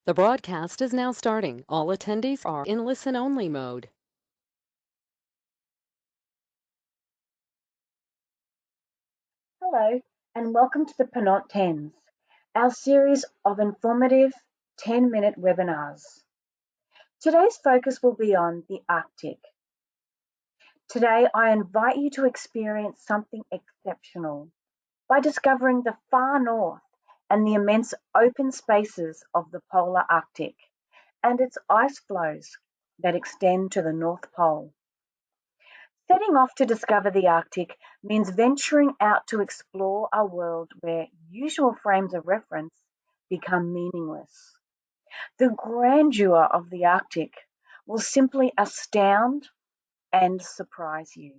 The broadcast is now starting. All attendees are in listen-only mode. Hello, and welcome to the PONANT 10s, our series of informative 10-minute webinars. Today's focus will be on the Arctic. Today, I invite you to experience something exceptional by discovering the far north and the immense open spaces of the polar Arctic and its ice flows that extend to the North Pole. Setting off to discover the Arctic means venturing out to explore a world where usual frames of reference become meaningless. The grandeur of the Arctic will simply astound and surprise you.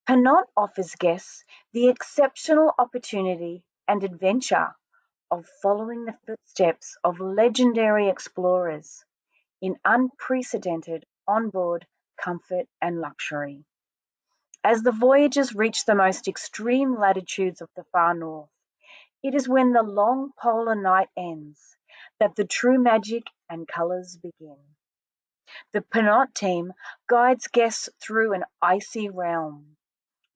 PONANT offers guests the exceptional opportunity and adventure of following the footsteps of legendary explorers in unprecedented onboard comfort and luxury. As the voyagers reach the most extreme latitudes of the far north, it is when the long polar night ends that the true magic and colours begin. The PONANT team guides guests through an icy realm,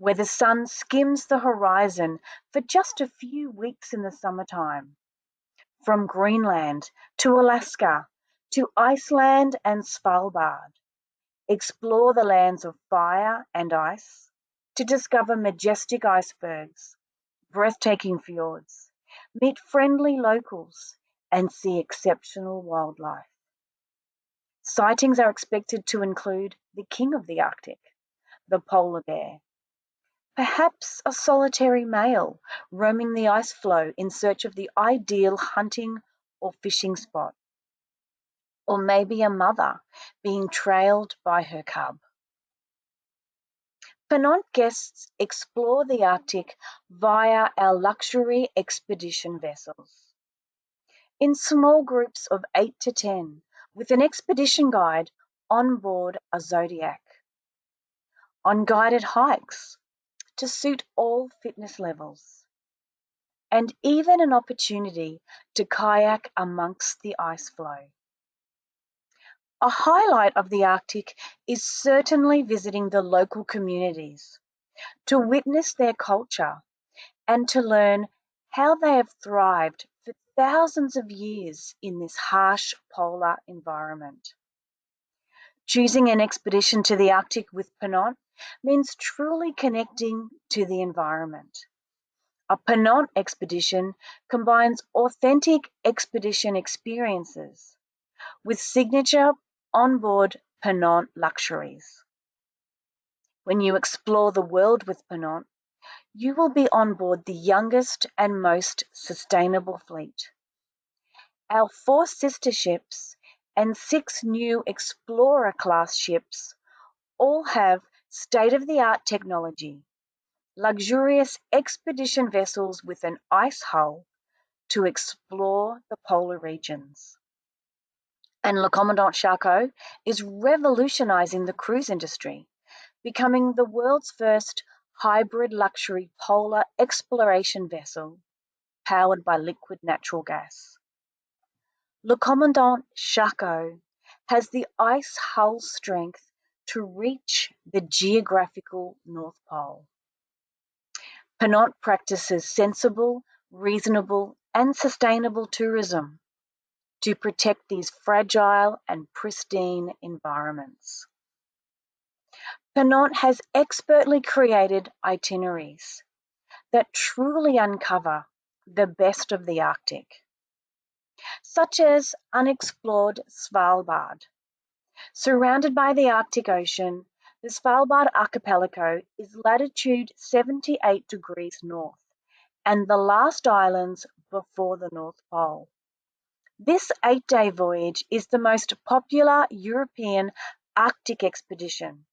where the sun skims the horizon for just a few weeks in the summertime. From Greenland to Alaska to Iceland and Svalbard, explore the lands of fire and ice to discover majestic icebergs, breathtaking fjords, meet friendly locals, and see exceptional wildlife. Sightings are expected to include the king of the Arctic, the polar bear, perhaps a solitary male roaming the ice floe in search of the ideal hunting or fishing spot, or maybe a mother being trailed by her cub. PONANT guests explore the Arctic via our luxury expedition vessels, in small groups of 8 to 10, with an expedition guide on board a Zodiac, on guided hikes to suit all fitness levels, and even an opportunity to kayak amongst the ice floe. A highlight of the Arctic is certainly visiting the local communities to witness their culture and to learn how they have thrived for thousands of years in this harsh polar environment. Choosing an expedition to the Arctic with PONANT means truly connecting to the environment. A PONANT expedition combines authentic expedition experiences with signature onboard PONANT luxuries. When you explore the world with PONANT, you will be on board the youngest and most sustainable fleet. Our 4 sister ships and 6 new Explorer-class ships all have state-of-the-art technology, luxurious expedition vessels with an ice hull to explore the polar regions. And Le Commandant Charcot is revolutionizing the cruise industry, becoming the world's first hybrid luxury polar exploration vessel powered by liquid natural gas. Le Commandant Charcot has the ice hull strength to reach the geographical North Pole. PONANT practices sensible, reasonable, and sustainable tourism to protect these fragile and pristine environments. PONANT has expertly created itineraries that truly uncover the best of the Arctic, such as unexplored Svalbard. Surrounded by the Arctic Ocean, the Svalbard archipelago is latitude 78 degrees north and the last islands before the North Pole. This 8-day voyage is the most popular European Arctic expedition,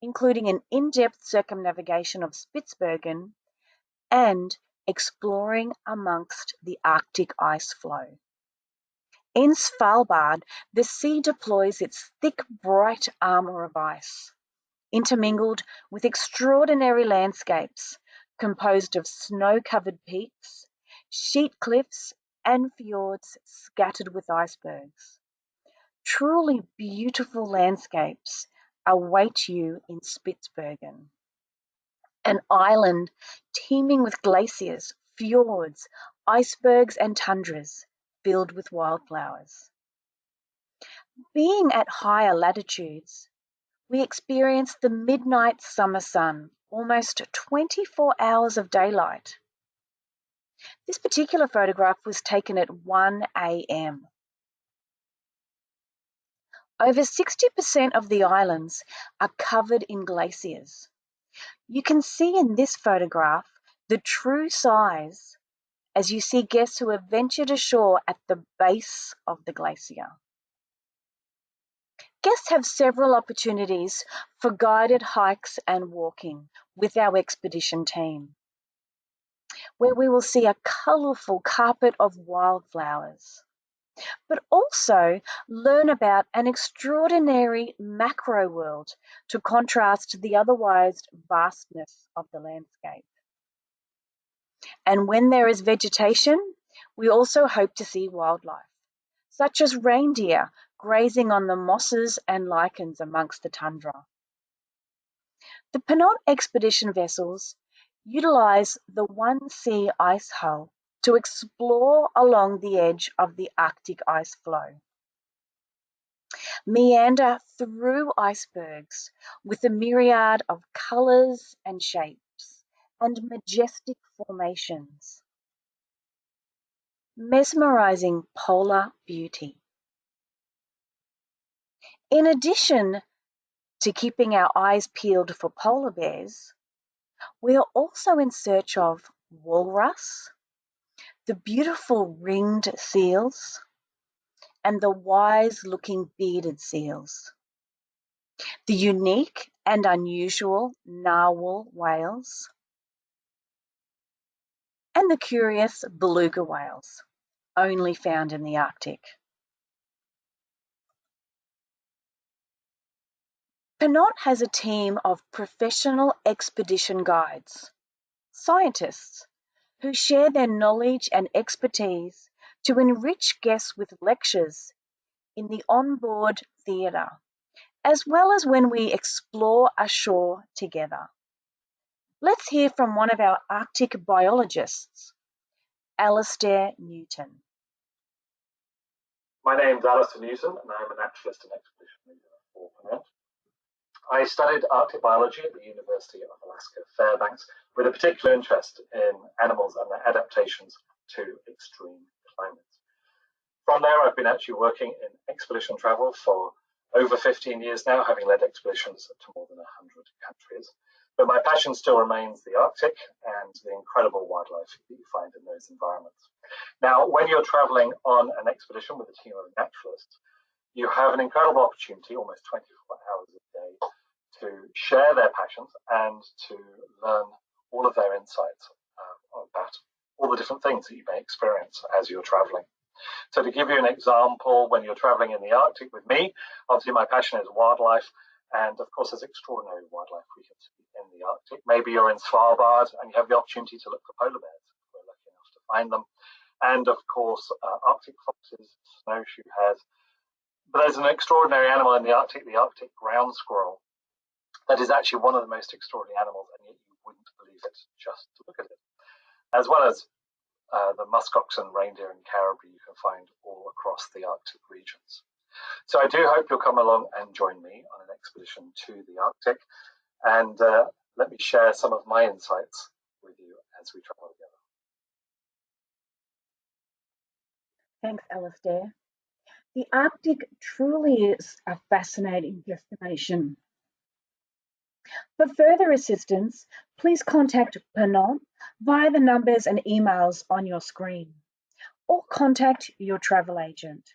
including an in-depth circumnavigation of Spitsbergen and exploring amongst the Arctic ice floe. In Svalbard, the sea deploys its thick, bright armour of ice, intermingled with extraordinary landscapes composed of snow-covered peaks, sheet cliffs, and fjords scattered with icebergs. Truly beautiful landscapes await you in Spitsbergen, an island teeming with glaciers, fjords, icebergs, and tundras filled with wildflowers. Being at higher latitudes, we experience the midnight summer sun, almost 24 hours of daylight. This particular photograph was taken at 1 a.m. Over 60% of the islands are covered in glaciers. You can see in this photograph the true size as you see guests who have ventured ashore at the base of the glacier. Guests have several opportunities for guided hikes and walking with our expedition team, where we will see a colourful carpet of wildflowers, but also learn about an extraordinary macro world to contrast the otherwise vastness of the landscape. And when there is vegetation, we also hope to see wildlife, such as reindeer grazing on the mosses and lichens amongst the tundra. The PONANT expedition vessels utilize the 1C ice hull to explore along the edge of the Arctic ice flow, meander through icebergs with a myriad of colors and shapes and majestic formations, mesmerizing polar beauty. In addition to keeping our eyes peeled for polar bears, we are also in search of walrus, the beautiful ringed seals, and the wise-looking bearded seals, the unique and unusual narwhal whales, and the curious beluga whales, only found in the Arctic. PONANT has a team of professional expedition guides, scientists, who share their knowledge and expertise to enrich guests with lectures in the onboard theatre, as well as when we explore ashore together. Let's hear from one of our Arctic biologists, Alastair Newton. My name's Alastair Newton, and I'm a naturalist and expedition leader for PONANT. I studied Arctic biology at the University of Alaska Fairbanks with a particular interest in animals and their adaptations to extreme climates. From there, I've been actually working in expedition travel for over 15 years now, having led expeditions to more than 100 countries. But my passion still remains the Arctic and the incredible wildlife that you find in those environments. Now, when you're traveling on an expedition with a team of naturalists, you have an incredible opportunity, almost 24 hours a day, to share their passions and to learn all of their insights about all the different things that you may experience as you're traveling. So to give you an example, when you're traveling in the Arctic with me, obviously my passion is wildlife, and of course there's extraordinary wildlife we can see in the Arctic. Maybe you're in Svalbard and you have the opportunity to look for polar bears, if we're lucky enough to find them. And of course, Arctic foxes, snowshoe hares. But there's an extraordinary animal in the Arctic ground squirrel, that is actually one of the most extraordinary animals, and yet you wouldn't believe it just to look at it. As well as the muskoxen, reindeer, and caribou you can find all across the Arctic regions. So I do hope you'll come along and join me on an expedition to the Arctic, and let me share some of my insights with you as we travel together. Thanks, Alastair. The Arctic truly is a fascinating destination. For further assistance, please contact PONANT via the numbers and emails on your screen, or contact your travel agent.